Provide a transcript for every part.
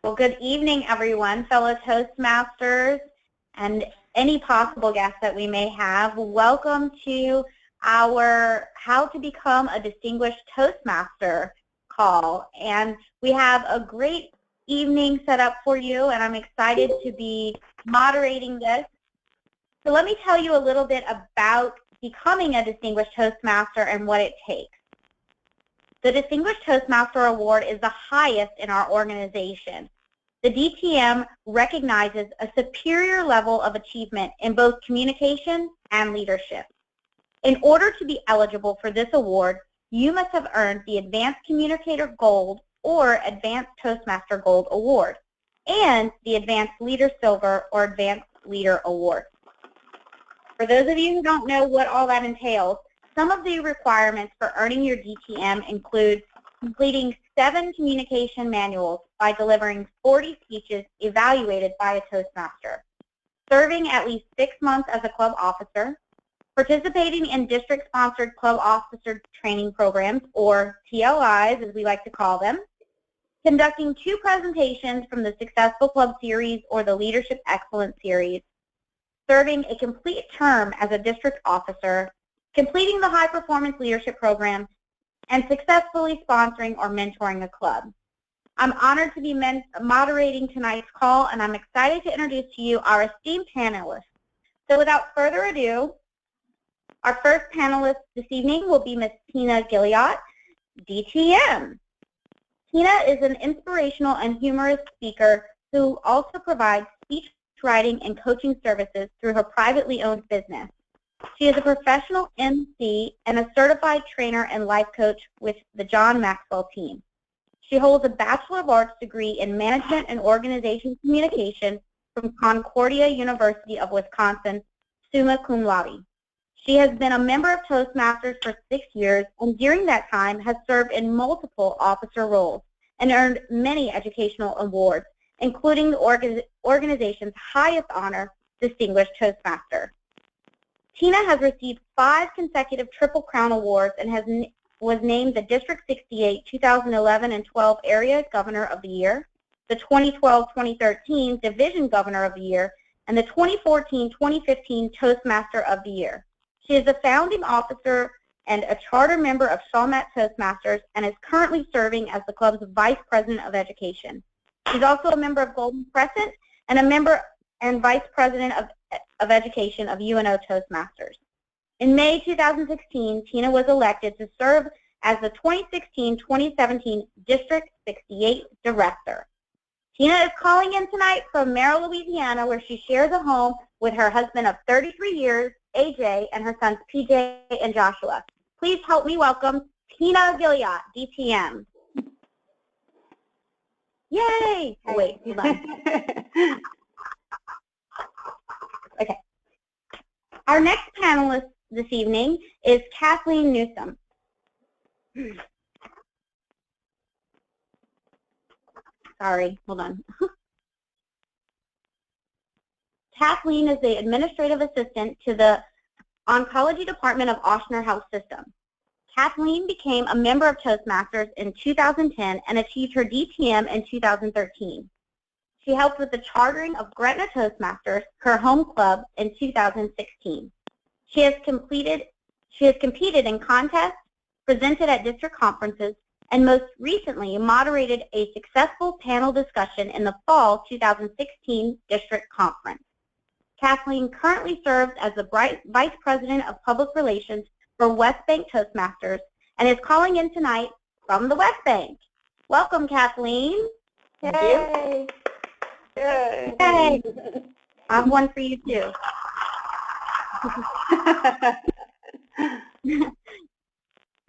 Well, good evening, everyone, fellow Toastmasters and any possible guests that we may have. Welcome to our How to Become a Distinguished Toastmaster call. And we have a great evening set up for you, and I'm excited to be moderating this. So let me tell you a little bit about becoming a Distinguished Toastmaster and what it takes. The Distinguished Toastmaster Award is the highest in our organization. The DTM recognizes a superior level of achievement in both communication and leadership. In order to be eligible for this award, you must have earned the Advanced Communicator Gold or Advanced Toastmaster Gold Award and the Advanced Leader Silver or Advanced Leader Award. For those of you who don't know what all that entails, some of the requirements for earning your DTM include completing 7 communication manuals by delivering 40 speeches evaluated by a Toastmaster, serving at least 6 months as a club officer, participating in district-sponsored club officer training programs, or TLIs as we like to call them, conducting 2 presentations from the Successful Club Series or the Leadership Excellence Series, serving a complete term as a district officer, completing the High Performance Leadership Program, and successfully sponsoring or mentoring a club. I'm honored to be moderating tonight's call, and I'm excited to introduce to you our esteemed panelists. So without further ado, our first panelist this evening will be Ms. Tina Gilliott, DTM. Tina is an inspirational and humorous speaker who also provides speech writing and coaching services through her privately owned business. She is a professional MC and a certified trainer and life coach with the John Maxwell team. She holds a Bachelor of Arts degree in Management and Organization Communication from Concordia University of Wisconsin, summa cum laude. She has been a member of Toastmasters for 6 years, and during that time has served in multiple officer roles and earned many educational awards, including the organization's highest honor, Distinguished Toastmaster. Tina has received 5 consecutive Triple Crown Awards and was named the District 68 2011 and 12 Area Governor of the Year, the 2012-2013 Division Governor of the Year, and the 2014-2015 Toastmaster of the Year. She is a founding officer and a charter member of Shawmut Toastmasters and is currently serving as the club's Vice President of Education. She's also a member of Golden Crescent and a member and Vice President of Education of UNO Toastmasters. In May 2016, Tina was elected to serve as the 2016-2017 District 68 Director. Tina is calling in tonight from Merrill, Louisiana, where she shares a home with her husband of 33 years, AJ, and her sons PJ and Joshua. Please help me welcome Tina Gilliott, DTM. Yay! Oh, wait, hold on. Okay. Our next panelist this evening is Kathleen Newsom. Sorry, hold on. Kathleen is the Administrative Assistant to the Oncology Department of Ochsner Health System. Kathleen became a member of Toastmasters in 2010 and achieved her DTM in 2013. She helped with the chartering of Gretna Toastmasters, her home club, in 2016. She has competed in contests, presented at district conferences, and most recently moderated a successful panel discussion in the fall 2016 district conference. Kathleen currently serves as the Vice President of Public Relations for West Bank Toastmasters and is calling in tonight from the West Bank. Welcome, Kathleen. Yay! Yay! Yay! I have one for you, too.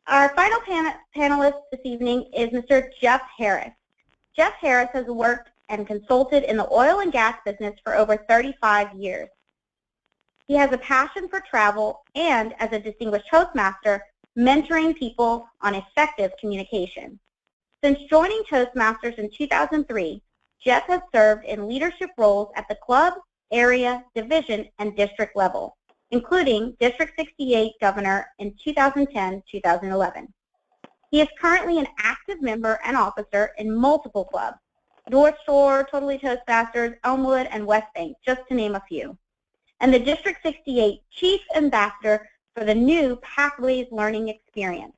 Our final panelist this evening is Mr. Jeff Harris. Jeff Harris has worked and consulted in the oil and gas business for over 35 years. He has a passion for travel and, as a distinguished Toastmaster, mentoring people on effective communication. Since joining Toastmasters in 2003, Jeff has served in leadership roles at the club, area, division, and district level, including District 68 Governor in 2010-2011. He is currently an active member and officer in multiple clubs, North Shore, Totally Toastmasters, Elmwood, and West Bank, just to name a few. And the District 68 Chief Ambassador for the new Pathways Learning Experience.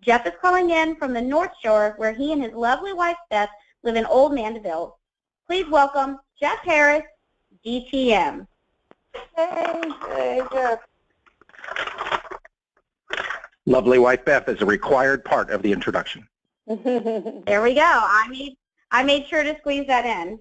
Jeff is calling in from the North Shore, where he and his lovely wife, Beth, live in Old Mandeville. Please welcome Jeff Harris, DTM. Hey, Jeff. Lovely wife Beth is a required part of the introduction. There we go. I made sure to squeeze that in.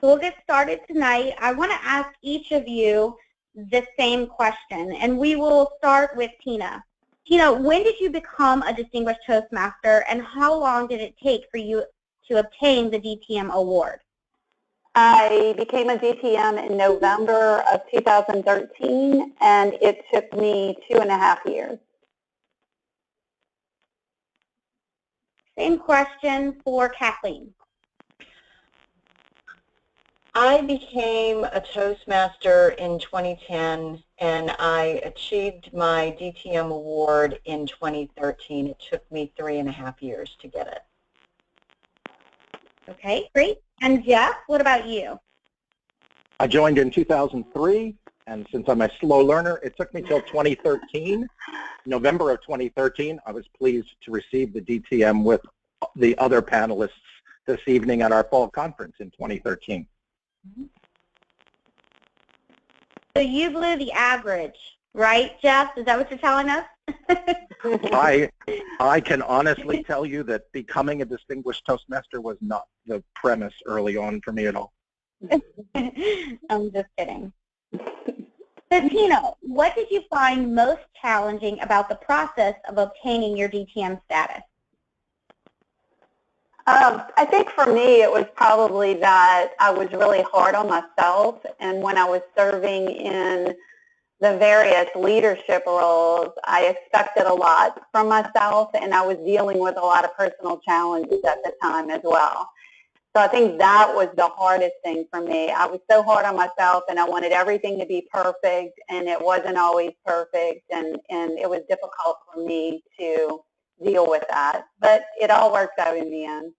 So we'll get started tonight. I want to ask each of you the same question, and we will start with Tina. Tina, when did you become a Distinguished Toastmaster, and how long did it take for you to obtain the DTM award? I became a DTM in November of 2013, and it took me 2.5 years. Same question for Kathleen. I became a Toastmaster in 2010, and I achieved my DTM award in 2013. It took me 3.5 years to get it. Okay, great. And Jeff, what about you? I joined in 2003, and since I'm a slow learner, it took me till 2013. November of 2013, I was pleased to receive the DTM with the other panelists this evening at our fall conference in 2013. So you blew the average, right, Jeff? Is that what you're telling us? I can honestly tell you that becoming a Distinguished Toastmaster was not the premise early on for me at all. I'm just kidding. So Tina, what did you find most challenging about the process of obtaining your DTM status? I think for me it was probably that I was really hard on myself, and when I was serving in the various leadership roles, I expected a lot from myself, and I was dealing with a lot of personal challenges at the time as well. So I think that was the hardest thing for me. I was so hard on myself, and I wanted everything to be perfect, and it wasn't always perfect, and it was difficult for me to deal with that. But it all worked out in the end.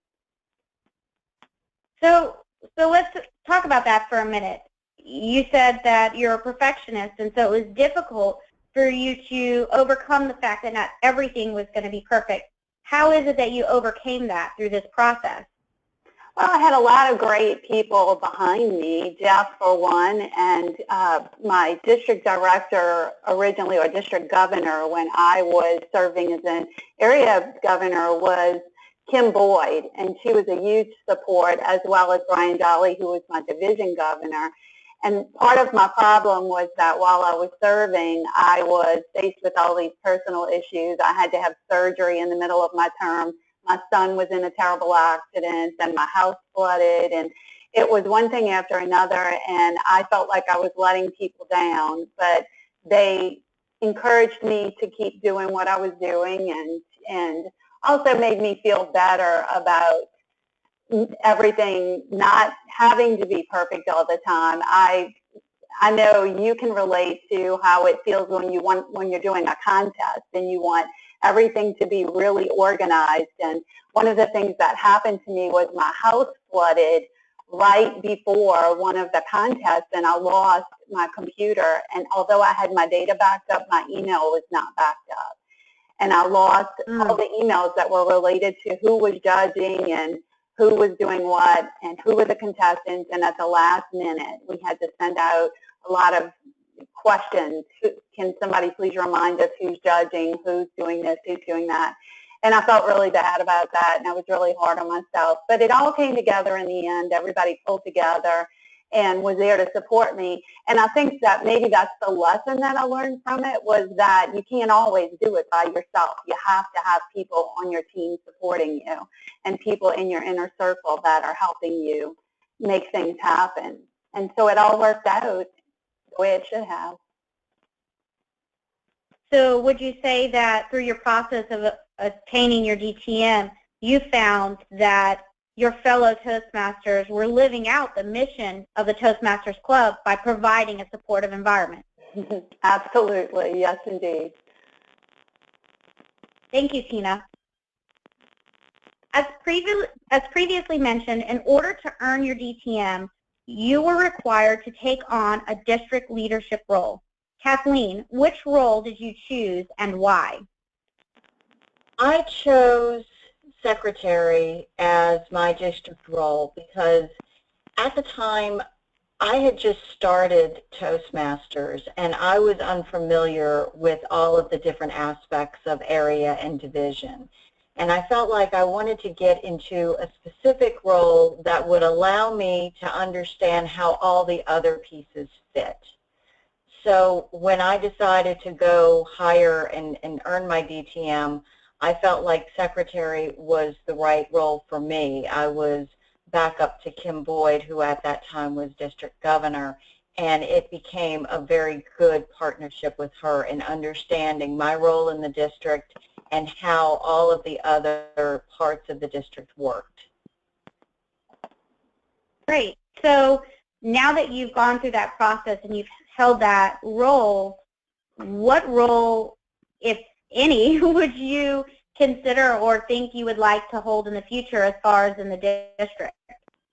So let's talk about that for a minute. You said that you're a perfectionist, and so it was difficult for you to overcome the fact that not everything was going to be perfect. How is it that you overcame that through this process? Well, I had a lot of great people behind me, Jeff for one, and my district director originally, or district governor, when I was serving as an area governor, was Kim Boyd, and she was a huge support, as well as Brian Dolly, who was my division governor. And part of my problem was that while I was serving, I was faced with all these personal issues. I had to have surgery in the middle of my term. My son was in a terrible accident, and my house flooded, and it was one thing after another, and I felt like I was letting people down, but they encouraged me to keep doing what I was doing, and also made me feel better about everything not having to be perfect all the time. I know you can relate to how it feels when you're doing a contest and you want everything to be really organized. And one of the things that happened to me was my house flooded right before one of the contests, and I lost my computer. And although I had my data backed up, my email was not backed up. And I lost all the emails that were related to who was judging and who was doing what and who were the contestants. And at the last minute, we had to send out a lot of questions. Can somebody please remind us who's judging, who's doing this, who's doing that? And I felt really bad about that, and I was really hard on myself. But it all came together in the end. Everybody pulled together and was there to support me. And I think that maybe that's the lesson that I learned from it, was that you can't always do it by yourself. You have to have people on your team supporting you and people in your inner circle that are helping you make things happen. And so it all worked out the way it should have. So would you say that through your process of attaining your DTM, you found that your fellow Toastmasters were living out the mission of the Toastmasters Club by providing a supportive environment? Absolutely. Yes, indeed. Thank you, Tina. As previously mentioned, in order to earn your DTM, you were required to take on a district leadership role. Kathleen, which role did you choose and why? I chose secretary as my district role because at the time I had just started Toastmasters and I was unfamiliar with all of the different aspects of area and division. And I felt like I wanted to get into a specific role that would allow me to understand how all the other pieces fit. So when I decided to go higher and earn my DTM, I felt like secretary was the right role for me. I was back up to Kim Boyd, who at that time was district governor, and it became a very good partnership with her in understanding my role in the district and how all of the other parts of the district worked. Great. So now that you've gone through that process and you've held that role, what role, if any, would you consider or think you would like to hold in the future as far as in the district?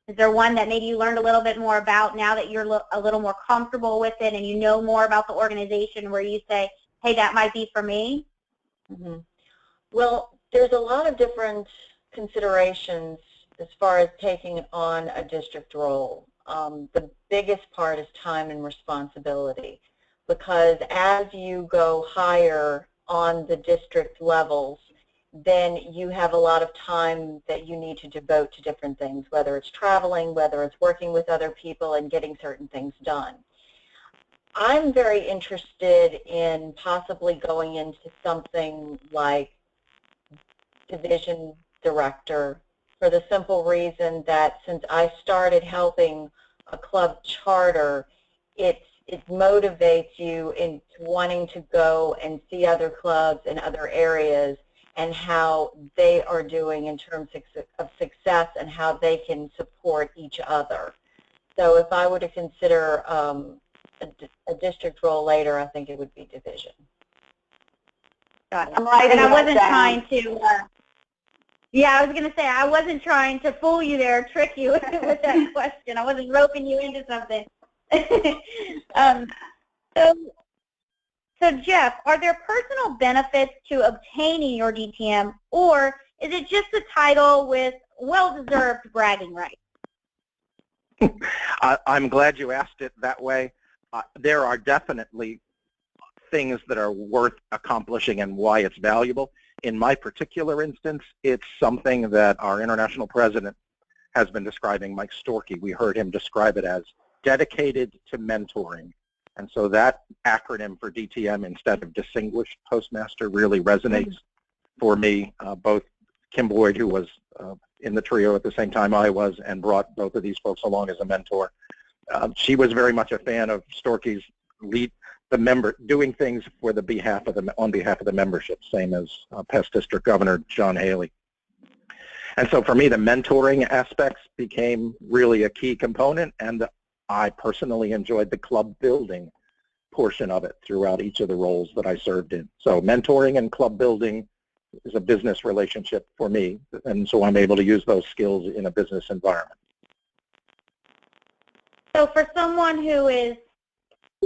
Is there one that maybe you learned a little bit more about now that you're a little more comfortable with it and you know more about the organization where you say, hey, that might be for me? Mm-hmm. Well, there's a lot of different considerations as far as taking on a district role. The biggest part is time and responsibility, because as you go higher on the district levels, then you have a lot of time that you need to devote to different things, whether it's traveling, whether it's working with other people and getting certain things done. I'm very interested in possibly going into something like division director, for the simple reason that since I started helping a club charter, it motivates you in wanting to go and see other clubs in other areas and how they are doing in terms of success and how they can support each other. So if I were to consider a district role later, I think it would be division. Got it. I'm writing and I that wasn't down. trying to, yeah, I was going to say, I wasn't trying to fool you there, trick you with that question. I wasn't roping you into something. So Jeff, are there personal benefits to obtaining your DTM, or is it just a title with well-deserved bragging rights? I'm glad you asked it that way. There are definitely things that are worth accomplishing and why it's valuable. In my particular instance, it's something that our international president has been describing, Mike Storkey. We heard him describe it as dedicated to mentoring. And so that acronym for DTM instead of Distinguished Toastmaster really resonates for me. Both Kim Boyd, who was in the trio at the same time I was and brought both of these folks along as a mentor, she was very much a fan of Storkey's doing things for on behalf of the membership, same as past district governor John Haley. And so for me, the mentoring aspects became really a key component, and I personally enjoyed the club building portion of it throughout each of the roles that I served in. So mentoring and club building is a business relationship for me, and so I'm able to use those skills in a business environment. So for someone who is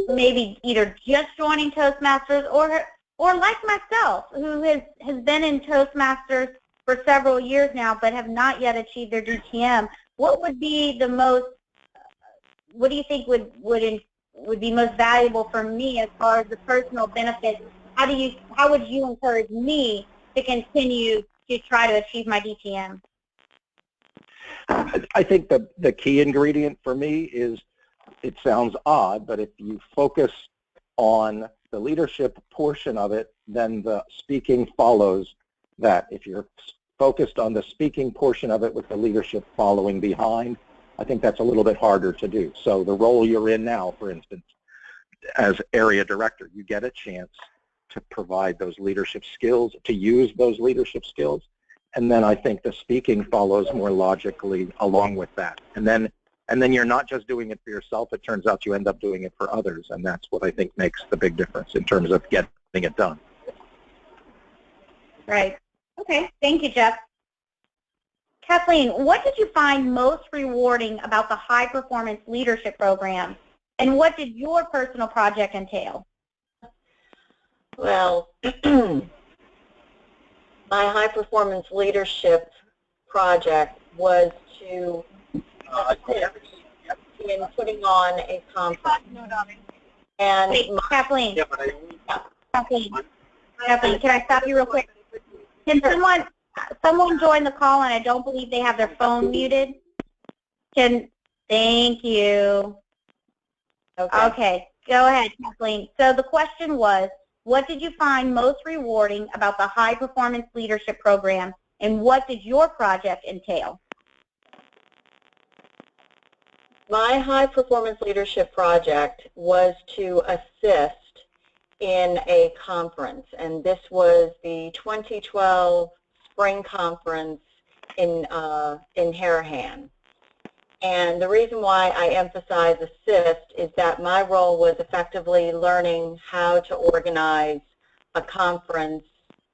maybe either just joining Toastmasters or like myself, who has been in Toastmasters for several years now but have not yet achieved their DTM, what would be the most, what do you think would be most valuable for me as far as the personal benefits? How would you encourage me to continue to try to achieve my DTM? I think the key ingredient for me is, it sounds odd, but if you focus on the leadership portion of it, then the speaking follows that. If you're focused on the speaking portion of it with the leadership following behind, I think that's a little bit harder to do. So the role you're in now, for instance, as area director, you get a chance to provide those leadership skills, to use those leadership skills, and then I think the speaking follows more logically along with that. And then you're not just doing it for yourself. It turns out you end up doing it for others, and that's what I think makes the big difference in terms of getting it done. Right. Okay. Thank you, Jeff. Kathleen, what did you find most rewarding about the High Performance Leadership Program, and what did your personal project entail? Well, my High Performance Leadership project was to assist in putting on a conference. And Wait, Kathleen. Kathleen, can I stop you real quick? Can someone join the call, and I don't believe they have their phone muted? Thank you. Okay, go ahead, Kathleen. So the question was, what did you find most rewarding about the High Performance Leadership Program, and what did your project entail? My High Performance Leadership project was to assist in a conference, and this was the 2012 Spring Conference in Harahan. And the reason why I emphasize assist is that my role was effectively learning how to organize a conference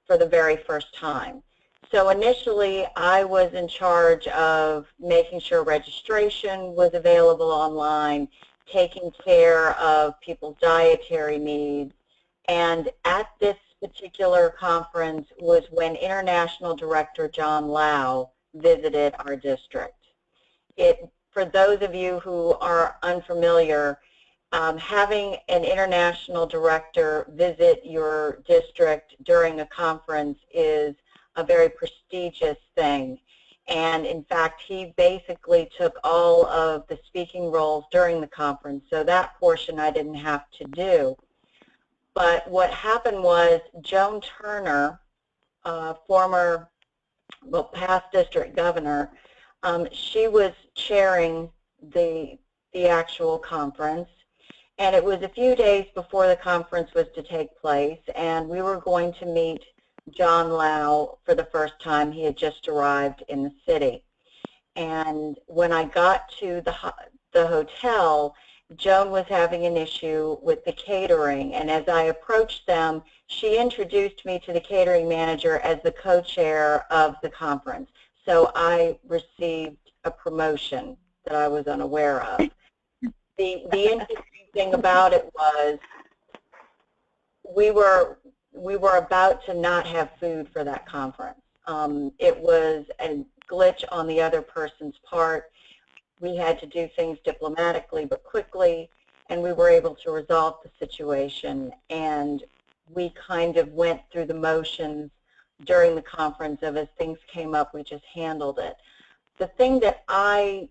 for the very first time. So initially, I was in charge of making sure registration was available online, taking care of people's dietary needs, and at this particular conference was when International Director John Lau visited our district. For those of you who are unfamiliar, having an international director visit your district during a conference is a very prestigious thing. And in fact, he basically took all of the speaking roles during the conference, so that portion I didn't have to do. But what happened was Joan Turner, past district governor, she was chairing the actual conference, and it was a few days before the conference was to take place, and we were going to meet John Lau for the first time. He had just arrived in the city. And when I got to the hotel, Joan was having an issue with the catering, and as I approached them, she introduced me to the catering manager as the co-chair of the conference. So I received a promotion that I was unaware of. The interesting thing about it was we were about to not have food for that conference. It was a glitch on the other person's part. We had to do things diplomatically but quickly, and we were able to resolve the situation. And we kind of went through the motions during the conference of as things came up, we just handled it. The thing that I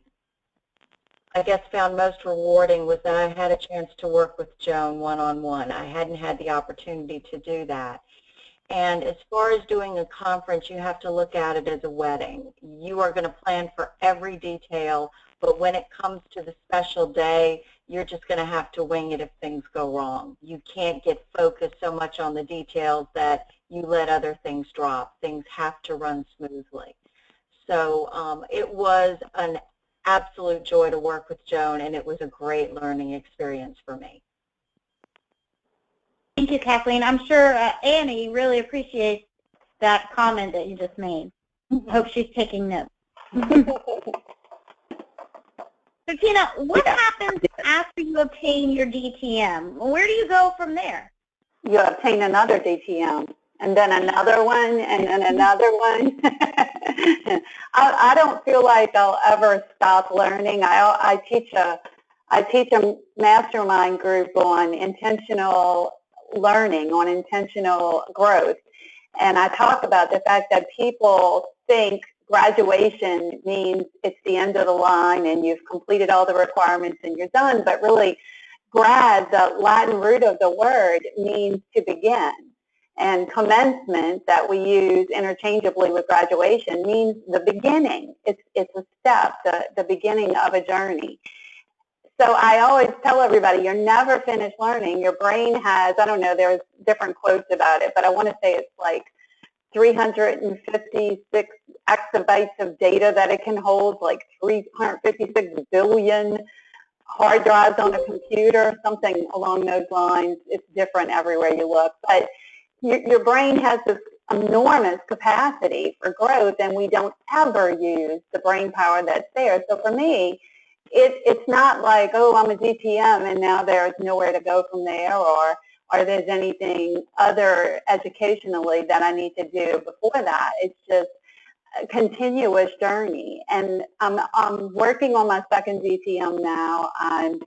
guess found most rewarding was that I had a chance to work with Joan one-on-one. I hadn't had the opportunity to do that. And as far as doing a conference, you have to look at it as a wedding. You are going to plan for every detail, but when it comes to the special day, you're just going to have to wing it if things go wrong. You can't get focused so much on the details that you let other things drop. Things have to run smoothly. So it was an absolute joy to work with Joan, and it was a great learning experience for me. Thank you, Kathleen. I'm sure Annie really appreciates that comment that you just made. I hope she's taking notes. So, Tina, what happens after you obtain your DTM? Where do you go from there? You obtain another DTM, and then another one, and then another one. I don't feel like I'll ever stop learning. I teach a mastermind group on intentional learning, on intentional growth, and I talk about the fact that people think graduation means it's the end of the line and you've completed all the requirements and you're done, but really grad, the Latin root of the word, means to begin. And commencement, that we use interchangeably with graduation, means the beginning. It's a step, the beginning of a journey. So I always tell everybody, you're never finished learning. Your brain has, I don't know, there's different quotes about it, but I want to say it's like 356 exabytes of data that it can hold, like 356 billion hard drives on a computer, something along those lines. It's different everywhere you look. But your brain has this enormous capacity for growth, and we don't ever use the brain power that's there. So for me, it's not like, oh, I'm a DTM and now there's nowhere to go from there, or there's anything other educationally that I need to do before that. It's just a continuous journey. And I'm working on my second DTM now. I'm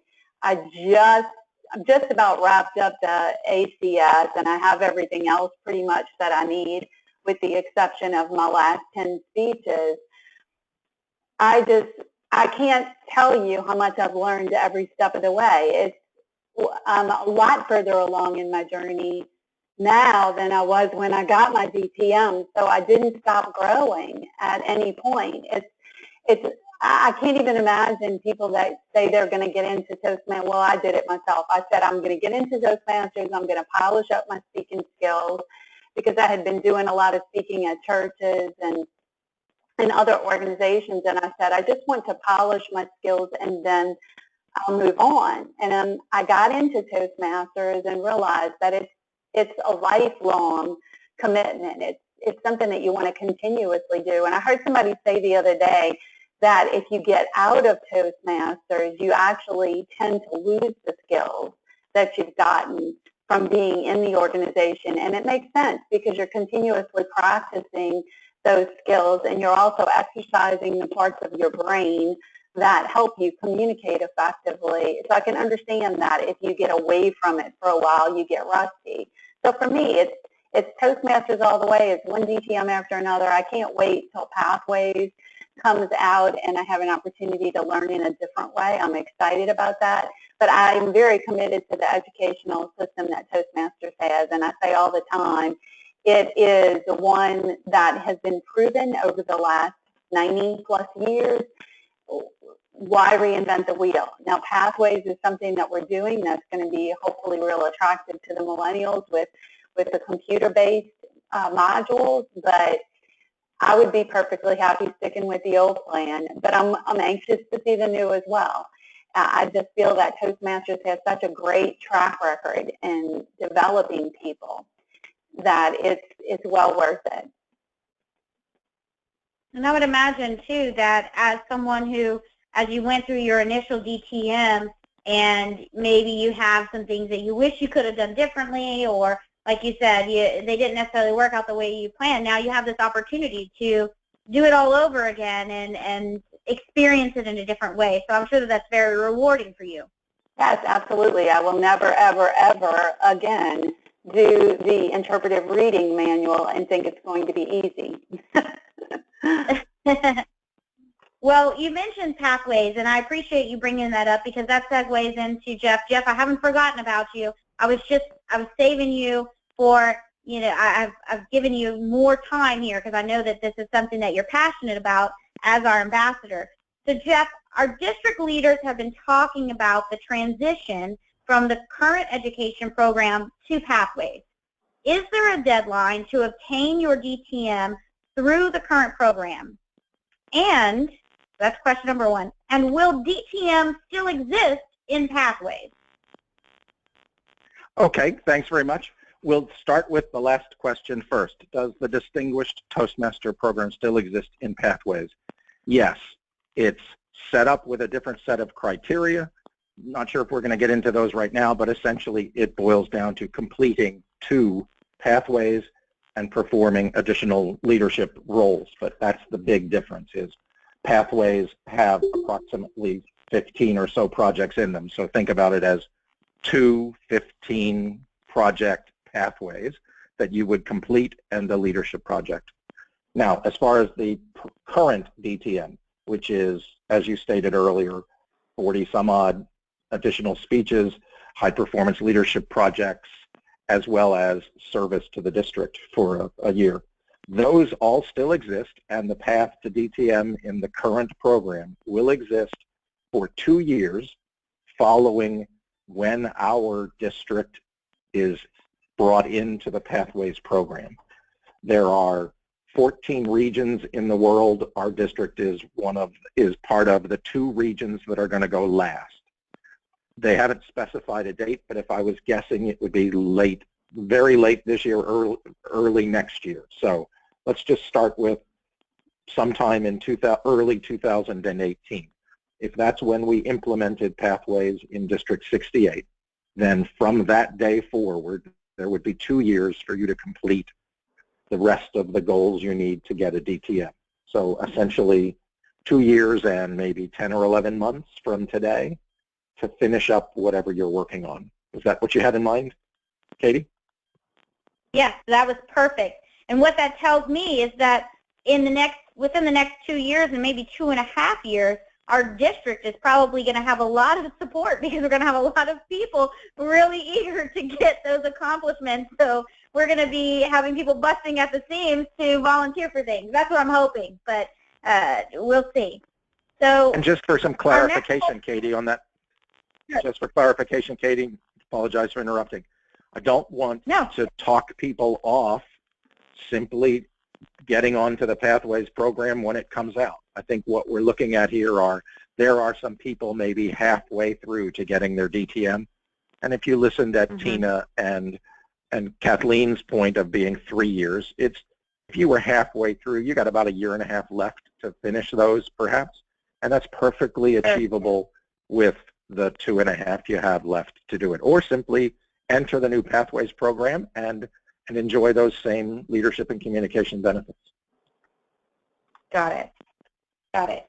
just about wrapped up the ACS, and I have everything else pretty much that I need, with the exception of my last 10 speeches. I can't tell you how much I've learned every step of the way. I'm a lot further along in my journey now than I was when I got my DTM, so I didn't stop growing at any point. I can't even imagine people that say they're going to get into Toastmasters. Well, I did it myself. I said, I'm going to get into Toastmasters. I'm going to polish up my speaking skills, because I had been doing a lot of speaking at churches and other organizations, and I said, I just want to polish my skills and then I'll move on. And I got into Toastmasters and realized that it's a lifelong commitment. It's something that you want to continuously do. And I heard somebody say the other day that if you get out of Toastmasters, you actually tend to lose the skills that you've gotten from being in the organization. And it makes sense, because you're continuously practicing those skills, and you're also exercising the parts of your brain that help you communicate effectively. So I can understand that if you get away from it for a while, you get rusty. So for me, it's Toastmasters all the way. It's one DTM after another. I can't wait till Pathways comes out and I have an opportunity to learn in a different way. I'm excited about that. But I'm very committed to the educational system that Toastmasters has. And I say all the time, it is one that has been proven over the last 90 plus years. Why reinvent the wheel? Now, Pathways is something that we're doing that's going to be hopefully real attractive to the millennials with the computer-based modules, but I would be perfectly happy sticking with the old plan, but I'm anxious to see the new as well. I just feel that Toastmasters has such a great track record in developing people that it's well worth it. And I would imagine, too, that as someone who, as you went through your initial DTM and maybe you have some things that you wish you could have done differently, or like you said, they didn't necessarily work out the way you planned, now you have this opportunity to do it all over again and experience it in a different way. So I'm sure that that's very rewarding for you. Yes, absolutely. I will never, ever, ever again do the interpretive reading manual and think it's going to be easy. Well, you mentioned Pathways, and I appreciate you bringing that up, because that segues into Jeff. Jeff, I haven't forgotten about you. I was saving you for, I've given you more time here because I know that this is something that you're passionate about as our ambassador. So, Jeff, our district leaders have been talking about the transition from the current education program to Pathways. Is there a deadline to obtain your DTM through the current program? And that's question number one. And will DTM still exist in Pathways? Okay, thanks very much. We'll start with the last question first. Does the Distinguished Toastmaster program still exist in Pathways? Yes, it's set up with a different set of criteria. Not sure if we're going to get into those right now, but essentially it boils down to completing 2 pathways and performing additional leadership roles. But that's the big difference, is pathways have approximately 15 or so projects in them. So think about it as 2 15-project pathways that you would complete and a leadership project. Now, as far as the current DTM, which is, as you stated earlier, 40-some-odd additional speeches, high-performance leadership projects, as well as service to the district for a year. Those all still exist, and the path to DTM in the current program will exist for 2 years following when our district is brought into the Pathways program. There are 14 regions in the world. Our district is part of the 2 regions that are going to go last. They haven't specified a date, but if I was guessing, it would be late very late this year, early next year. So let's just start with sometime in early 2018. If that's when we implemented Pathways in District 68, then from that day forward, there would be 2 years for you to complete the rest of the goals you need to get a DTM. So essentially 2 years and maybe 10 or 11 months from today to finish up whatever you're working on. Is that what you had in mind, Katie? Yes, that was perfect. And what that tells me is that within the next 2 years and maybe 2.5 years, our district is probably going to have a lot of support because we're going to have a lot of people really eager to get those accomplishments. So we're going to be having people busting at the seams to volunteer for things. That's what I'm hoping, but we'll see. So, and just for some clarification, Katie, on that, just for clarification, Katie, apologize for interrupting. I don't want to talk people off simply getting onto the Pathways program when it comes out. I think what we're looking at here there are some people maybe halfway through to getting their DTM. And if you listened at Tina and Kathleen's point of being 3 years, if you were halfway through, you got about 1.5 years left to finish those perhaps. And that's perfectly achievable with the 2.5 you have left to do it. Or simply enter the new Pathways program and enjoy those same leadership and communication benefits. Got it. Got it.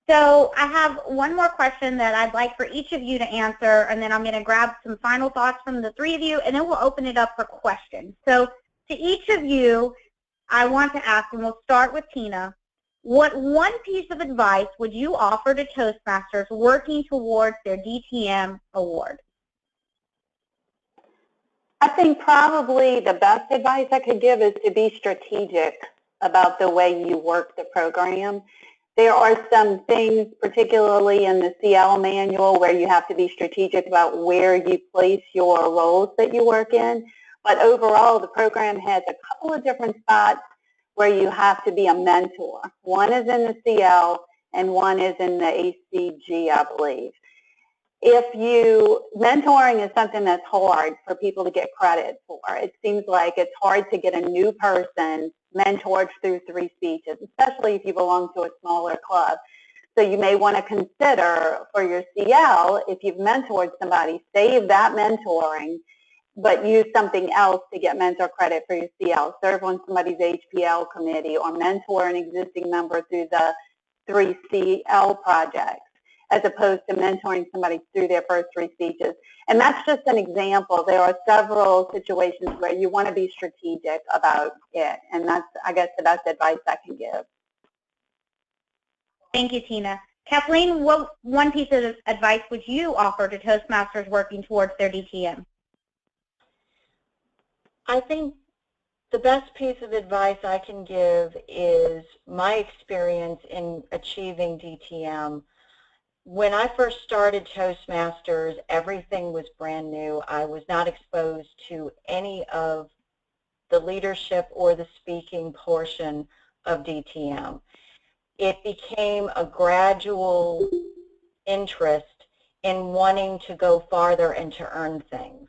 So I have one more question that I'd like for each of you to answer, and then I'm going to grab some final thoughts from the 3 of you, and then we'll open it up for questions. So to each of you, I want to ask, and we'll start with Tina, what one piece of advice would you offer to Toastmasters working towards their DTM award? I think probably the best advice I could give is to be strategic about the way you work the program. There are some things, particularly in the CL manual, where you have to be strategic about where you place your roles that you work in. But overall, the program has a couple of different spots where you have to be a mentor. One is in the CL and one is in the ACG, I believe. Mentoring is something that's hard for people to get credit for. It seems like it's hard to get a new person mentored through 3 speeches, especially if you belong to a smaller club. So you may want to consider for your CL, if you've mentored somebody, save that mentoring, but use something else to get mentor credit for your CL. Serve on somebody's HPL committee or mentor an existing member through the 3 CL projects, as opposed to mentoring somebody through their first 3 speeches. And that's just an example. There are several situations where you want to be strategic about it, and that's, I guess, the best advice I can give. Thank you, Tina. Kathleen, what one piece of advice would you offer to Toastmasters working towards their DTM? I think the best piece of advice I can give is my experience in achieving DTM. When I first started Toastmasters, everything was brand new. I was not exposed to any of the leadership or the speaking portion of DTM. It became a gradual interest in wanting to go farther and to earn things.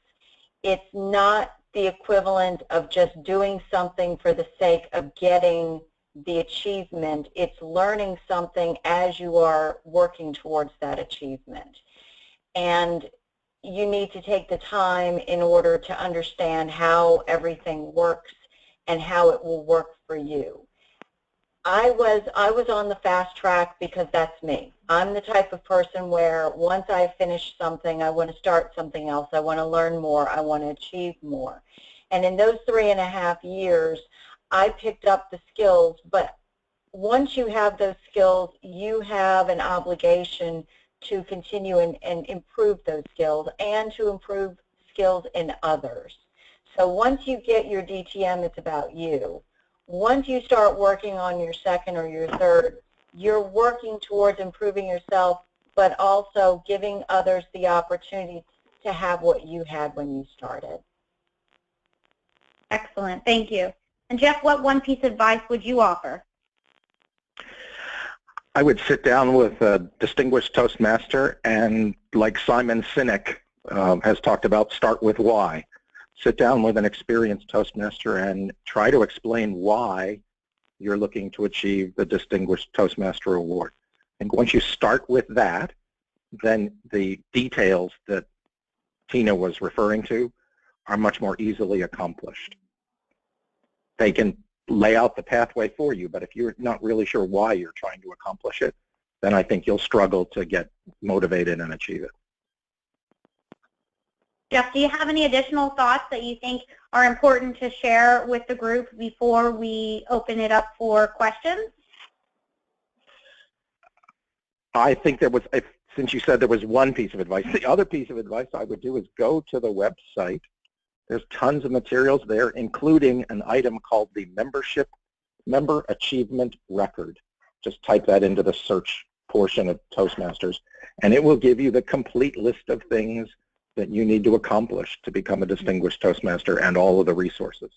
It's not the equivalent of just doing something for the sake of getting the achievement. It's learning something as you are working towards that achievement. And you need to take the time in order to understand how everything works and how it will work for you. I was on the fast track because that's me. I'm the type of person where once I finish something, I want to start something else. I want to learn more. I want to achieve more. And in those 3.5 years, I picked up the skills, but once you have those skills, you have an obligation to continue and improve those skills and to improve skills in others. So once you get your DTM, it's about you. Once you start working on your second or your third, you're working towards improving yourself, but also giving others the opportunity to have what you had when you started. Excellent. Thank you. And Jeff, what one piece of advice would you offer? I would sit down with a distinguished Toastmaster and, like Simon Sinek has talked about, start with why. sit down with an experienced Toastmaster and try to explain why you're looking to achieve the Distinguished Toastmaster Award. And once you start with that, then the details that Tina was referring to are much more easily accomplished. They can lay out the pathway for you, but if you're not really sure why you're trying to accomplish it, then I think you'll struggle to get motivated and achieve it. Jeff, do you have any additional thoughts that you think are important to share with the group before we open it up for questions? I think there was, since you said there was one piece of advice, the other piece of advice I would do is go to the website. There's tons of materials there, including an item called the Member Achievement Record. Just type that into the search portion of Toastmasters, and it will give you the complete list of things that you need to accomplish to become a Distinguished Toastmaster and all of the resources.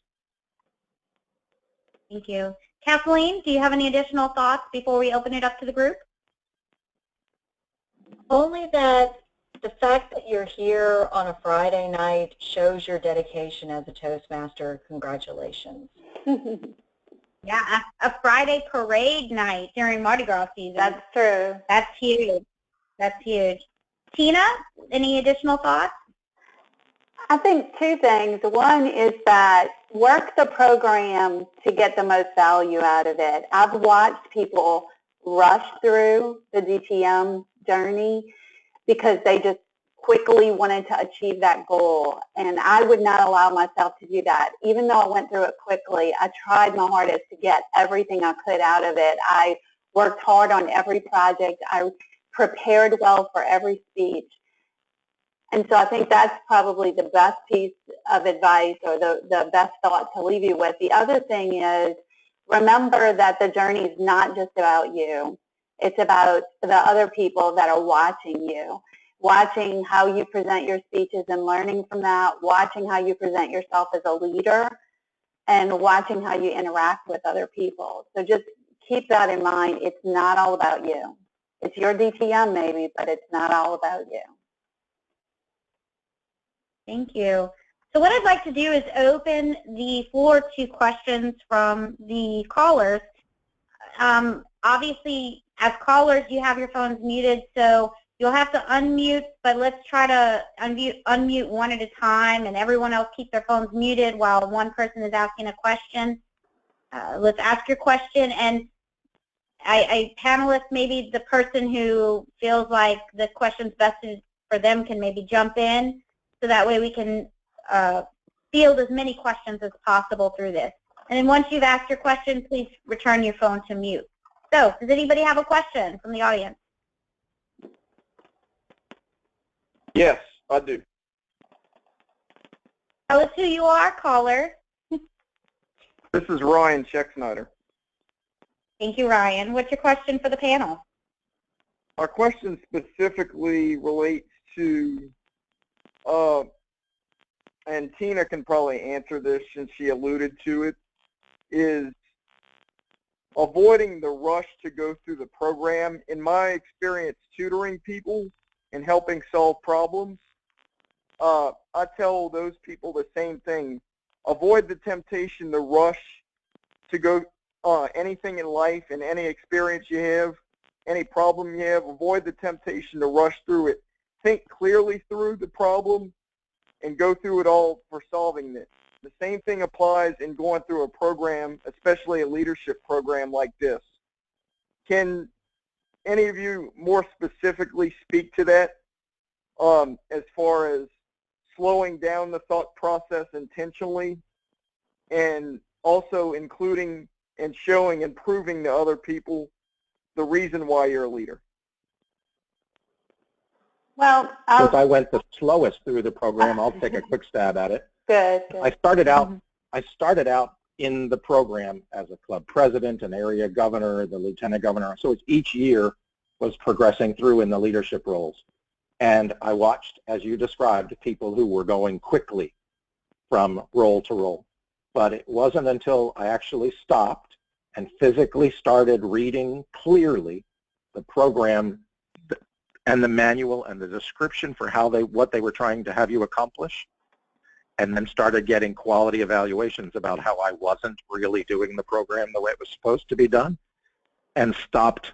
Thank you. Kathleen, do you have any additional thoughts before we open it up to the group? Only that the fact that you're here on a Friday night shows your dedication as a Toastmaster. Congratulations. Yeah, a Friday parade night during Mardi Gras season. That's true. That's huge. That's huge. Tina, any additional thoughts? I think two things. One is that work the program to get the most value out of it. I've watched people rush through the DTM journey because they just quickly wanted to achieve that goal. And I would not allow myself to do that. Even though I went through it quickly, I tried my hardest to get everything I could out of it. I worked hard on every project. I prepared well for every speech. And so I think that's probably the best piece of advice, or the best thought to leave you with. The other thing is, remember that the journey is not just about you. It's about the other people that are watching you, watching how you present your speeches and learning from that, watching how you present yourself as a leader, and watching how you interact with other people. So just keep that in mind. It's not all about you. It's your DTM maybe, but it's not all about you. Thank you. So what I'd like to do is open the floor to questions from the callers. Obviously, as callers, you have your phones muted, so you'll have to unmute, but let's try to unmute one at a time, and everyone else keep their phones muted while one person is asking a question. Let's ask your question, and panelists, maybe the person who feels like the question's best for them can maybe jump in, so that way we can field as many questions as possible through this. And then once you've asked your question, please return your phone to mute. So, does anybody have a question from the audience? Yes, I do. Tell us who you are, caller. This is Ryan Scheck-Snyder. Thank you, Ryan. What's your question for the panel? Our question specifically relates to, and Tina can probably answer this since she alluded to it, is avoiding the rush to go through the program. In my experience tutoring people and helping solve problems, I tell those people the same thing. Avoid the temptation to rush to go anything in life and any experience you have, any problem you have. Avoid the temptation to rush through it. Think clearly through the problem and go through it all for solving it. The same thing applies in going through a program, especially a leadership program like this. Can any of you more specifically speak to that as far as slowing down the thought process intentionally, and also including and showing and proving to other people the reason why you're a leader? Well, since I went the slowest through the program, I'll take a quick stab at it. Good. I started out in the program as a club president, an area governor, the lieutenant governor. So each year was progressing through in the leadership roles. And I watched, as you described, people who were going quickly from role to role. But it wasn't until I actually stopped and physically started reading clearly the program and the manual and the description for what they were trying to have you accomplish, and then started getting quality evaluations about how I wasn't really doing the program the way it was supposed to be done, and stopped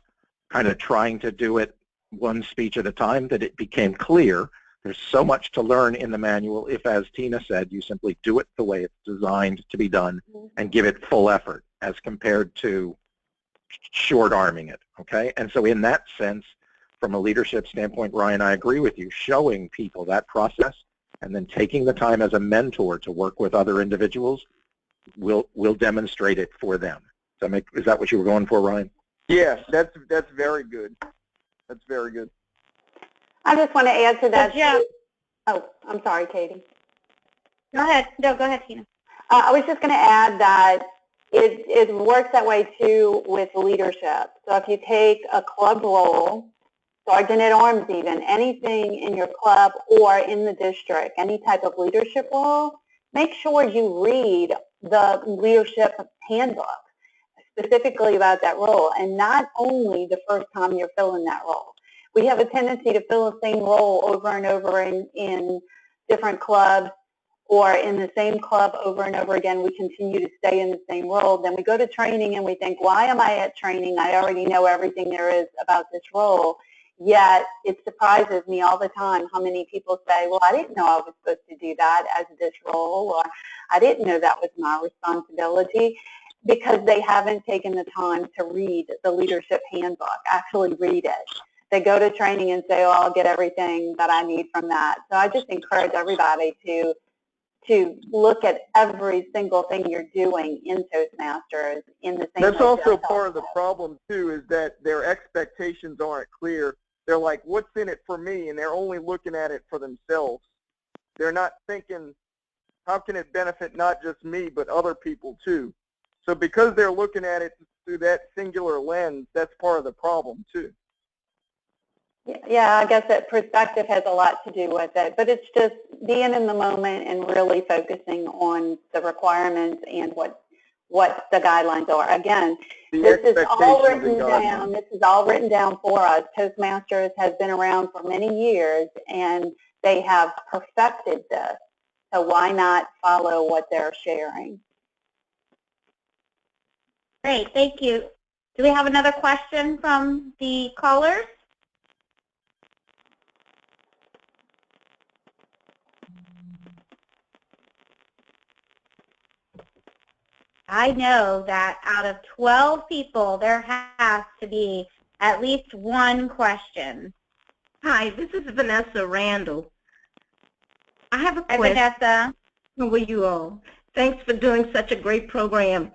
kind of trying to do it one speech at a time, that it became clear there's so much to learn in the manual if, as Tina said, you simply do it the way it's designed to be done and give it full effort as compared to short-arming it, okay? And so in that sense, from a leadership standpoint, Ryan, I agree with you. Showing people that process and then taking the time as a mentor to work with other individuals will demonstrate it for them. Is that what you were going for, Ryan? Yes, that's very good. That's very good. I just want to add to that. Yeah. Oh, I'm sorry, Katie. Go ahead. No, go ahead, Tina. I was just going to add that it works that way too with leadership. So if you take a club role, sergeant at arms even, anything in your club or in the district, any type of leadership role, make sure you read the leadership handbook specifically about that role, and not only the first time you're filling that role. We have a tendency to fill the same role over and over in different clubs, or in the same club over and over again. We continue to stay in the same role. Then we go to training and we think, why am I at training? I already know everything there is about this role. Yet it surprises me all the time how many people say, well, I didn't know I was supposed to do that as this role, or I didn't know that was my responsibility, because they haven't taken the time to read the leadership handbook, actually read it. They go to training and say, oh, I'll get everything that I need from that. So I just encourage everybody to look at every single thing you're doing in Toastmasters in the same way. That's also part of the problem, too, is that their expectations aren't clear. They're like, what's in it for me? And they're only looking at it for themselves. They're not thinking, how can it benefit not just me, but other people, too? So because they're looking at it through that singular lens, that's part of the problem, too. Yeah, I guess that perspective has a lot to do with it, but it's just being in the moment and really focusing on the requirements and what the guidelines are. Again, this is all written down. This is all written down for us. Toastmasters has been around for many years, and they have perfected this. So why not follow what they're sharing? Great, thank you. Do we have another question from the callers? I know that out of 12 people, there has to be at least one question. Hi, this is Vanessa Randall. I have a Hi, question. Vanessa. How are you all? Thanks for doing such a great program.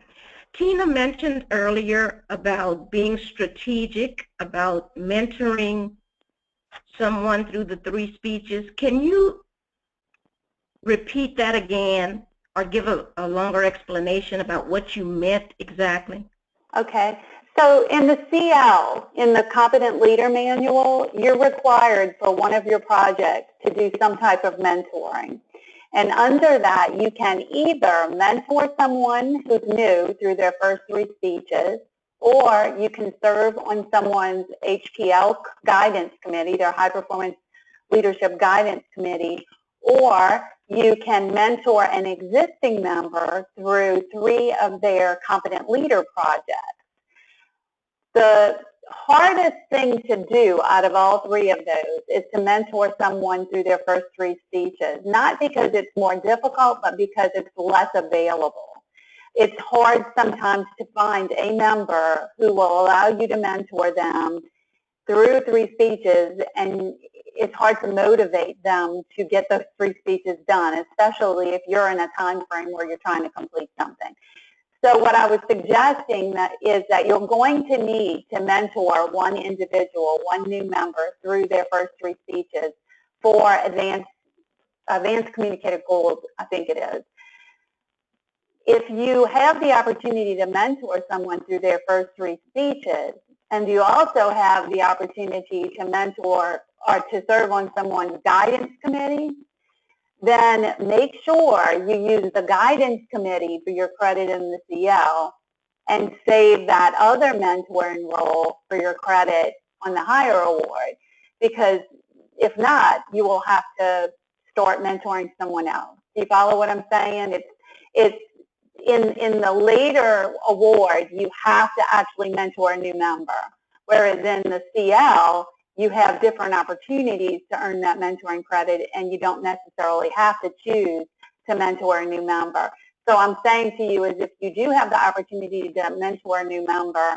Tina mentioned earlier about being strategic, about mentoring someone through the 3 speeches. Can you repeat that again, or give a longer explanation about what you meant exactly? Okay. So in the CL, in the Competent Leader Manual, you're required for one of your projects to do some type of mentoring. And under that, you can either mentor someone who's new through their first 3 speeches, or you can serve on someone's HPL guidance committee, their High Performance Leadership Guidance Committee, or you can mentor an existing member through 3 of their Competent Leader projects. The hardest thing to do out of all 3 of those is to mentor someone through their first 3 speeches, not because it's more difficult, but because it's less available. It's hard sometimes to find a member who will allow you to mentor them through 3 speeches, and it's hard to motivate them to get those 3 speeches done, especially if you're in a time frame where you're trying to complete something. So what I was suggesting is that you're going to need to mentor one individual, one new member through their first 3 speeches for advanced communicative goals, I think it is. If you have the opportunity to mentor someone through their first 3 speeches, and you also have the opportunity to mentor or to serve on someone's guidance committee, then make sure you use the guidance committee for your credit in the CL and save that other mentoring role for your credit on the higher award. Because if not, you will have to start mentoring someone else. Do you follow what I'm saying? It's in the leader award, you have to actually mentor a new member, whereas in the CL, you have different opportunities to earn that mentoring credit, and you don't necessarily have to choose to mentor a new member. So I'm saying to you is if you do have the opportunity to mentor a new member,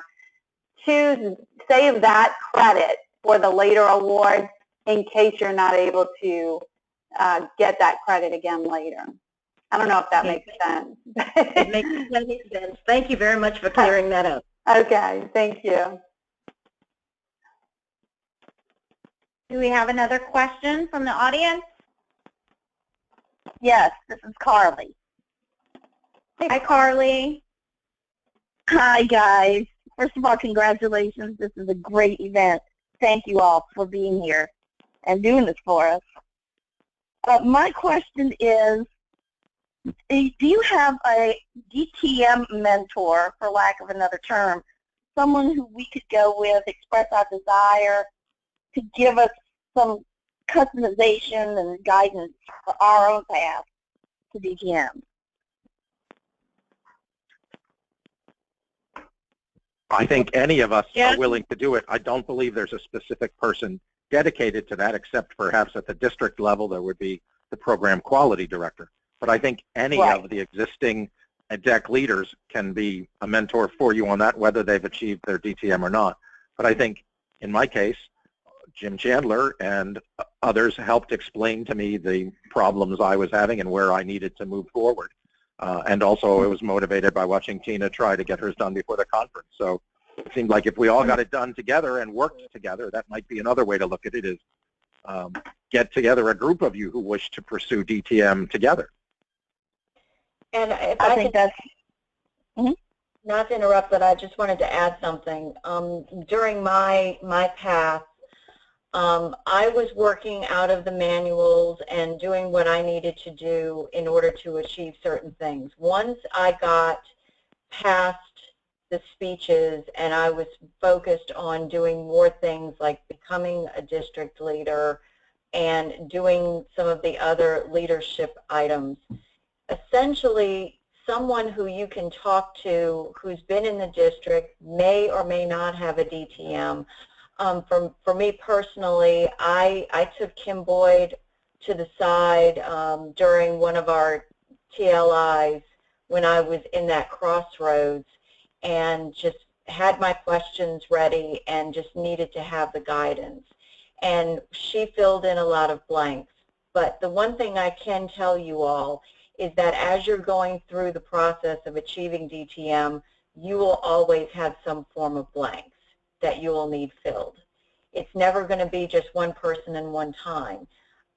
save that credit for the leader award in case you're not able to get that credit again later. I don't know if that makes sense. It makes plenty of sense. Thank you very much for clearing that up. Okay, thank you. Do we have another question from the audience? Yes, this is Carly. Hi, Carly. Hi, guys. First of all, congratulations. This is a great event. Thank you all for being here and doing this for us. My question is, do you have a DTM mentor, for lack of another term, someone who we could go with, express our desire to give us some customization and guidance for our own path to DTM? I think any of us are willing to do it. I don't believe there's a specific person dedicated to that, except perhaps at the district level there would be the program quality director. But I think any of the existing DEC leaders can be a mentor for you on that, whether they've achieved their DTM or not. But I think in my case, Jim Chandler and others helped explain to me the problems I was having and where I needed to move forward. And also I was motivated by watching Tina try to get hers done before the conference. So it seemed like if we all got it done together and worked together, that might be another way to look at it, is get together a group of you who wish to pursue DTM together. And if I think that's... Not to interrupt, but I just wanted to add something. During my path, I was working out of the manuals and doing what I needed to do in order to achieve certain things. Once I got past the speeches and I was focused on doing more things like becoming a district leader and doing some of the other leadership items, essentially someone who you can talk to who's been in the district may or may not have a DTM. For me personally, I took Kim Boyd to the side during one of our TLIs when I was in that crossroads and just had my questions ready and just needed to have the guidance. And she filled in a lot of blanks. But the one thing I can tell you all is that as you're going through the process of achieving DTM, you will always have some form of blanks that you will need filled. It's never going to be just one person in one time.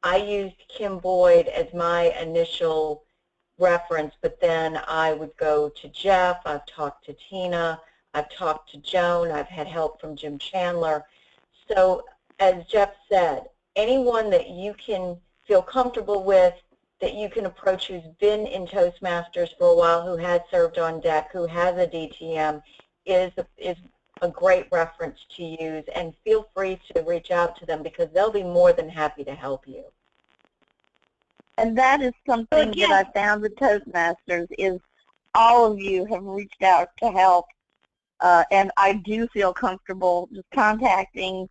I used Kim Boyd as my initial reference, but then I would go to Jeff, I've talked to Tina, I've talked to Joan, I've had help from Jim Chandler. So as Jeff said, anyone that you can feel comfortable with, that you can approach who's been in Toastmasters for a while, who has served on DEC, who has a DTM, is a great reference to use, and feel free to reach out to them because they'll be more than happy to help you. And that is something that I found with Toastmasters is all of you have reached out to help, and I do feel comfortable just contacting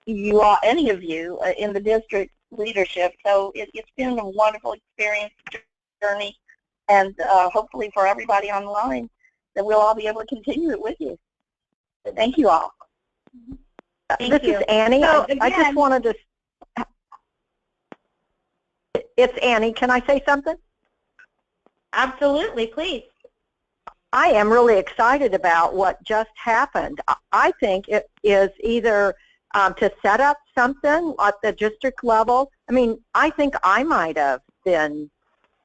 you all, any of you in the district leadership. So it's been a wonderful experience, journey, and hopefully for everybody online that we'll all be able to continue it with you. Thank you all. This is Annie. So, I just wanted to... It's Annie. Can I say something? Absolutely, please. I am really excited about what just happened. I think it is either to set up something at the district level. I mean, I think I might have been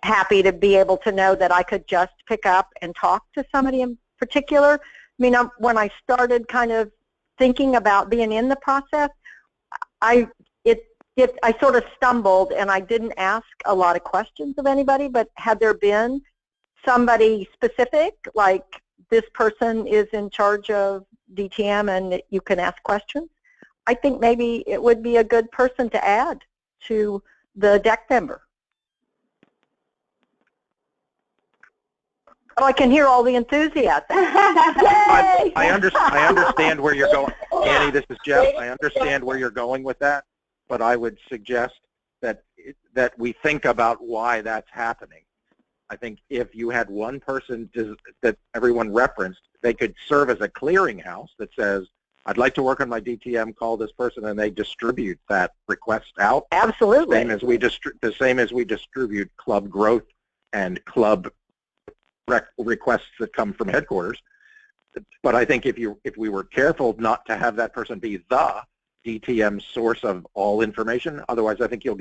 happy to be able to know that I could just pick up and talk to somebody in particular. I mean, when I started kind of thinking about being in the process, I sort of stumbled and I didn't ask a lot of questions of anybody, but had there been somebody specific, like this person is in charge of DTM and you can ask questions, I think maybe it would be a good person to add to the DEC member. Oh, I can hear all the enthusiasm. I understand where you're going. Annie, this is Jeff. I understand where you're going with that, but I would suggest that we think about why that's happening. I think if you had one person that everyone referenced, they could serve as a clearinghouse that says, I'd like to work on my DTM, call this person, and they distribute that request out. Absolutely. The same as we distribute club growth and club requests that come from headquarters. But I think if we were careful not to have that person be the DTM source of all information, otherwise I think you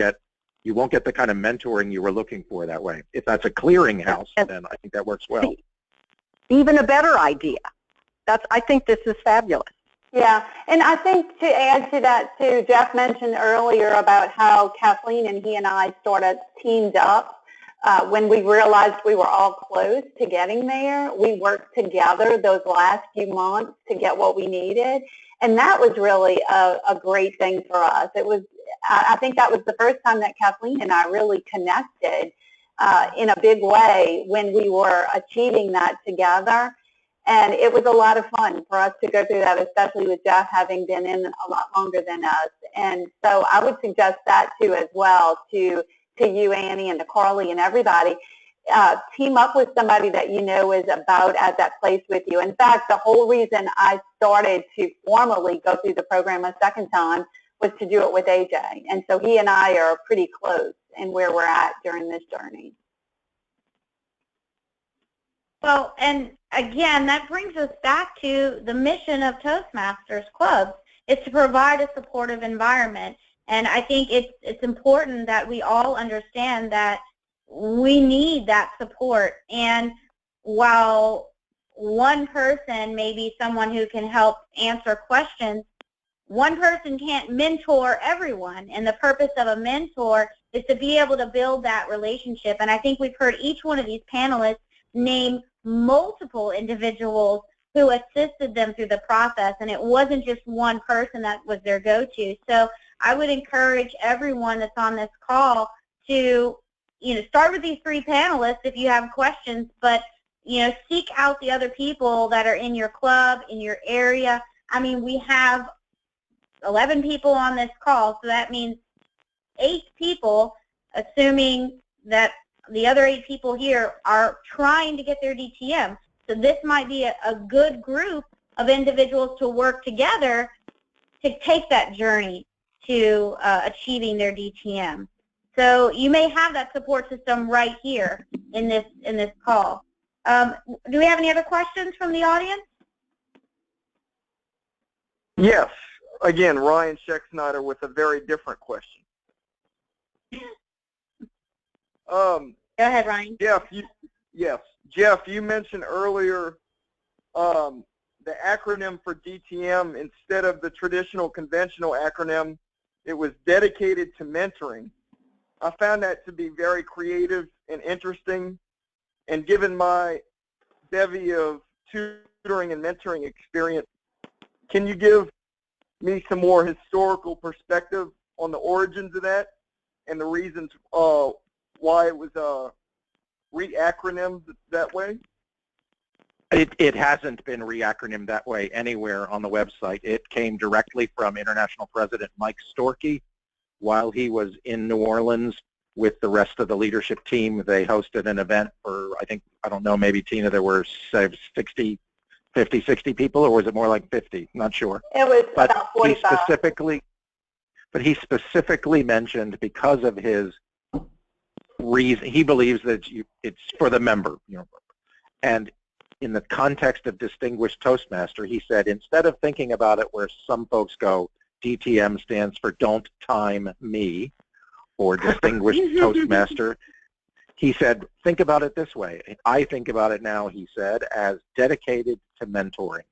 won't get the kind of mentoring you were looking for that way. If that's a clearinghouse, then I think that works well. Even a better idea. I think this is fabulous. Yeah, and I think to add to that too, Jeff mentioned earlier about how Kathleen and he and I sort of teamed up when we realized we were all close to getting there. We worked together those last few months to get what we needed, and that was really a great thing for us. I think that was the first time that Kathleen and I really connected in a big way when we were achieving that together. And it was a lot of fun for us to go through that, especially with Jeff having been in a lot longer than us. And so I would suggest that too as well to you, Annie, and to Carly and everybody. Team up with somebody that you know is about at that place with you. In fact, the whole reason I started to formally go through the program a second time was to do it with AJ. And so he and I are pretty close in where we're at during this journey. Well, and again, that brings us back to the mission of Toastmasters clubs, is to provide a supportive environment. And I think it's important that we all understand that we need that support. And while one person may be someone who can help answer questions, one person can't mentor everyone. And the purpose of a mentor is to be able to build that relationship. And I think we've heard each one of these panelists name multiple individuals who assisted them through the process, and it wasn't just one person that was their go-to. So I would encourage everyone that's on this call to, start with these three panelists if you have questions, but, seek out the other people that are in your club, in your area. I mean, we have 11 people on this call, so that means 8 people, assuming that the other 8 people here are trying to get their DTM. So this might be a good group of individuals to work together to take that journey to achieving their DTM. So you may have that support system right here in this call. Do we have any other questions from the audience? Yes. Again, Ryan Scheck-Snyder with a very different question. Go ahead, Ryan. Jeff, you mentioned earlier the acronym for DTM. Instead of the traditional conventional acronym, it was dedicated to mentoring. I found that to be very creative and interesting. And given my bevy of tutoring and mentoring experience, can you give me some more historical perspective on the origins of that and the reasons why it was re-acronymed that way? It hasn't been re-acronymed that way anywhere on the website. It came directly from International President Mike Storkey while he was in New Orleans with the rest of the leadership team. They hosted an event for, I don't know, maybe, Tina, there were 50, 60 people, or was it more like 50? Not sure. It was about 45. He specifically mentioned, because of his reason, he believes that it's for the member, and in the context of Distinguished Toastmaster, he said, instead of thinking about it where some folks go, DTM stands for Don't Time Me, or Distinguished Toastmaster, he said, think about it this way. I think about it now, he said, as dedicated to mentoring.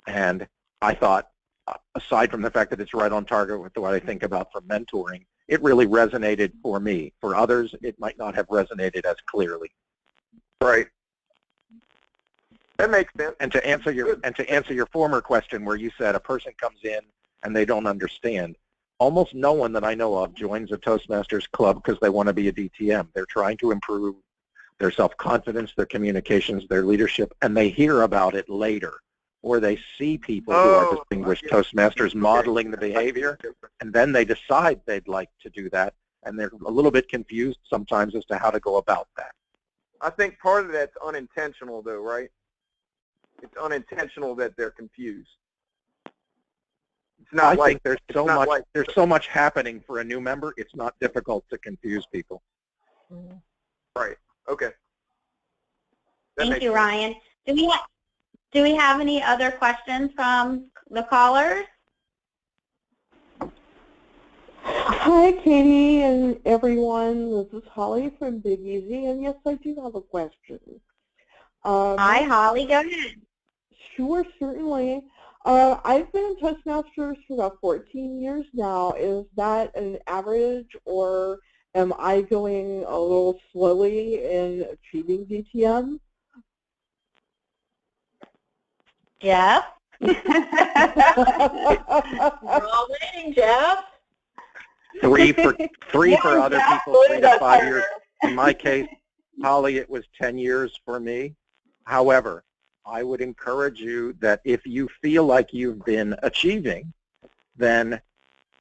And I thought, aside from the fact that it's right on target with what I think about for mentoring, it really resonated for me. For others, it might not have resonated as clearly. Right. That makes sense. And to answer your former question, where you said a person comes in and they don't understand, almost no one that I know of joins a Toastmasters club because they want to be a DTM. They're trying to improve their self-confidence, their communications, their leadership, and they hear about it later, or they see people who are distinguished Toastmasters modeling the behavior, and then they decide they'd like to do that, and they're a little bit confused sometimes as to how to go about that. I think part of that's unintentional, though, right? It's unintentional that they're confused. It's not I think there's so much happening for a new member. It's not difficult to confuse people. Right. Okay. Thank you, Ryan. Do we have any other questions from the callers? Hi, Katie and everyone. This is Holly from Big Easy, and yes, I do have a question. Hi, Holly. Go ahead. Sure, certainly. I've been in Toastmasters for about 14 years now. Is that an average, or am I going a little slowly in achieving DTM? Jeff? We're all waiting, Jeff. 3 for other people, 3 to 5 years. In my case, Holly, it was 10 years for me. However, I would encourage you that if you feel like you've been achieving, then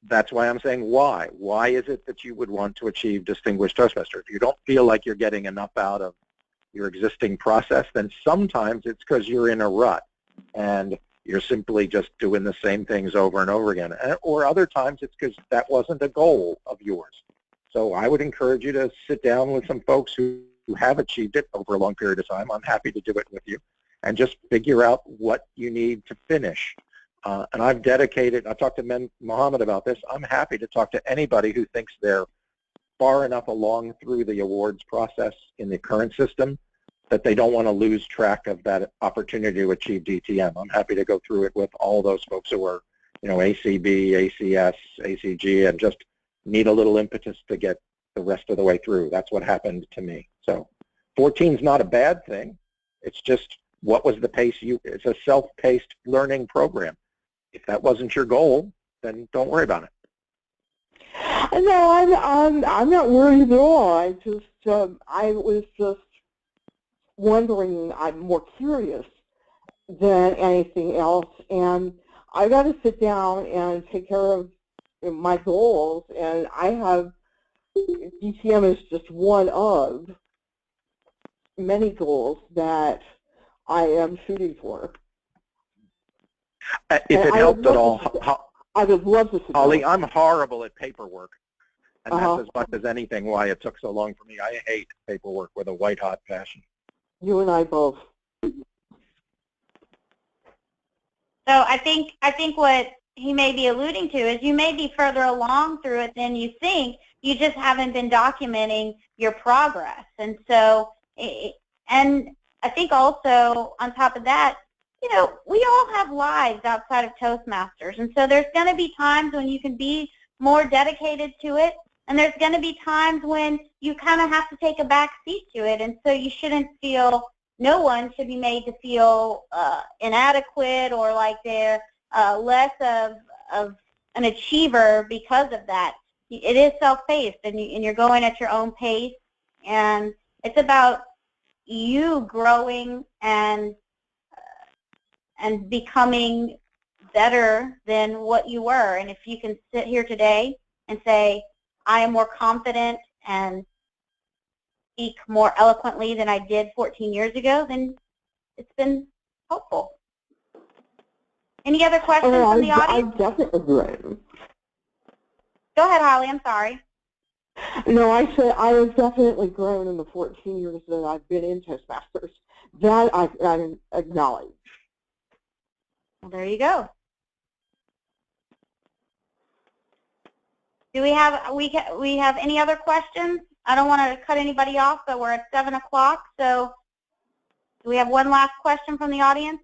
that's why I'm saying why. Why is it that you would want to achieve Distinguished Toastmaster? If you don't feel like you're getting enough out of your existing process, then sometimes it's because you're in a rut and you're simply just doing the same things over and over again. Or other times it's because that wasn't a goal of yours. So I would encourage you to sit down with some folks who have achieved it over a long period of time. I'm happy to do it with you. And just figure out what you need to finish. And I've talked to Mohammed about this. I'm happy to talk to anybody who thinks they're far enough along through the awards process in the current system that they don't want to lose track of that opportunity to achieve DTM. I'm happy to go through it with all those folks who are, ACB, ACS, ACG, and just need a little impetus to get the rest of the way through. That's what happened to me. So 14 is not a bad thing. It's just, what was the pace it's a self-paced learning program. If that wasn't your goal, then don't worry about it. No, I'm not worried at all. I was just wondering, I'm more curious than anything else, and I got to sit down and take care of my goals, and I have, DTM is just one of many goals that I am shooting for. If it helped at all, I would love to see Holly, I'm horrible at paperwork, and that's as much as anything why it took so long for me. I hate paperwork with a white-hot passion. You and I both. So I think what he may be alluding to is you may be further along through it than you think. You just haven't been documenting your progress, and so and I think also on top of that, we all have lives outside of Toastmasters, and so there's going to be times when you can be more dedicated to it, and there's going to be times when you kind of have to take a back seat to it, and so you shouldn't feel, no one should be made to feel inadequate or like they're less of an achiever because of that. It is self-paced, and you're going at your own pace, and it's about you growing and becoming better than what you were. And if you can sit here today and say, I am more confident and speak more eloquently than I did 14 years ago, then it's been helpful. Any other questions from the audience? I definitely agree. Go ahead, Holly. I'm sorry. No, I said I have definitely grown in the 14 years that I've been in Toastmasters. That I acknowledge. Well, there you go. Do we have any other questions? I don't want to cut anybody off, but we're at 7 o'clock. So do we have one last question from the audience?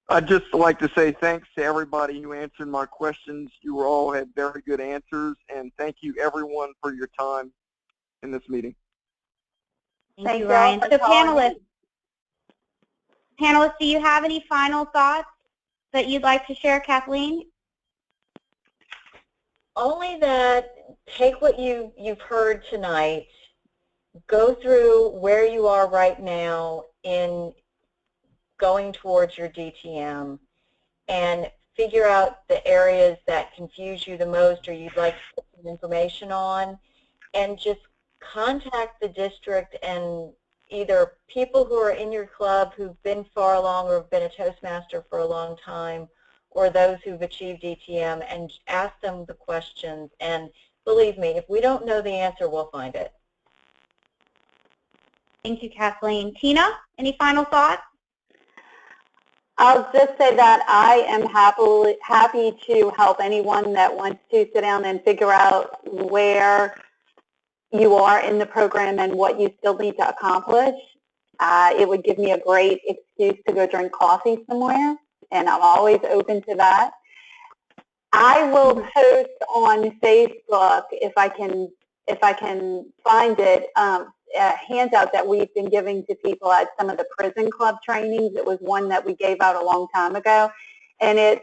I'd just like to say thanks to everybody who answered my questions. You all had very good answers, and thank you everyone for your time in this meeting. Thank you, Ryan. So panelists, do you have any final thoughts that you'd like to share, Kathleen? Only that take what you've heard tonight, go through where you are right now in going towards your DTM and figure out the areas that confuse you the most or you'd like to put some information on, and just contact the district and either people who are in your club who've been far along or have been a Toastmaster for a long time, or those who've achieved DTM, and ask them the questions. And believe me, if we don't know the answer, we'll find it. Thank you, Kathleen. Tina, any final thoughts? I'll just say that I am happy to help anyone that wants to sit down and figure out where you are in the program and what you still need to accomplish. It would give me a great excuse to go drink coffee somewhere, and I'm always open to that. I will post on Facebook, if I can find it, a handout that we've been giving to people at some of the prison club trainings. It was one that we gave out a long time ago, and it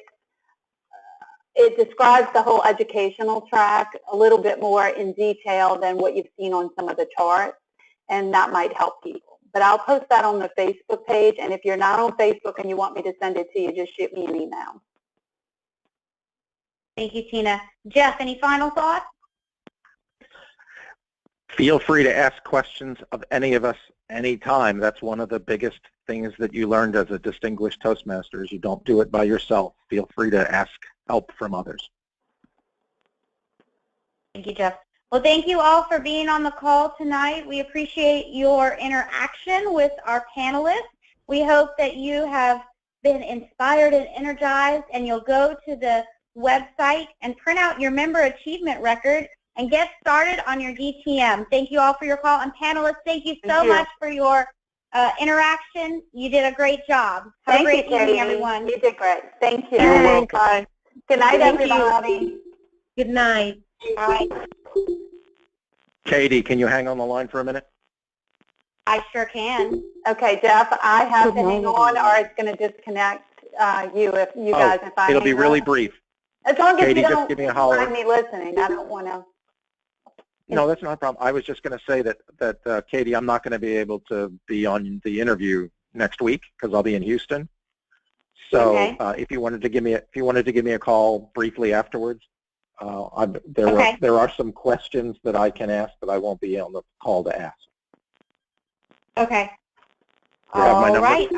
describes the whole educational track a little bit more in detail than what you've seen on some of the charts, and that might help people. But I'll post that on the Facebook page, and if you're not on Facebook and you want me to send it to you, just shoot me an email. Thank you, Tina. Jeff, any final thoughts? Feel free to ask questions of any of us anytime. That's one of the biggest things that you learned as a distinguished Toastmaster is you don't do it by yourself. Feel free to ask help from others. Thank you, Jeff. Well, thank you all for being on the call tonight. We appreciate your interaction with our panelists. We hope that you have been inspired and energized, and you'll go to the website and print out your member achievement record and get started on your DTM. Thank you all for your call. And panelists, thank you so much for your interaction. You did a great job. Have a great evening, everyone. You did great. Thank you. You're welcome. Bye. Good night, everybody. Good night. Bye. Katie, can you hang on the line for a minute? I sure can. Okay, Jeff, I have to hang on, or it's going to disconnect you if you guys. If I it'll be really brief. As long as Katie, you just don't give me a holler. mind me listening, I don't want to. No, that's not a problem. I was just going to say that Katie, I'm not going to be able to be on the interview next week because I'll be in Houston. So Okay. if you wanted to give me a call briefly afterwards, there are some questions that I can ask that I won't be on the call to ask. Okay. You have my All number? right.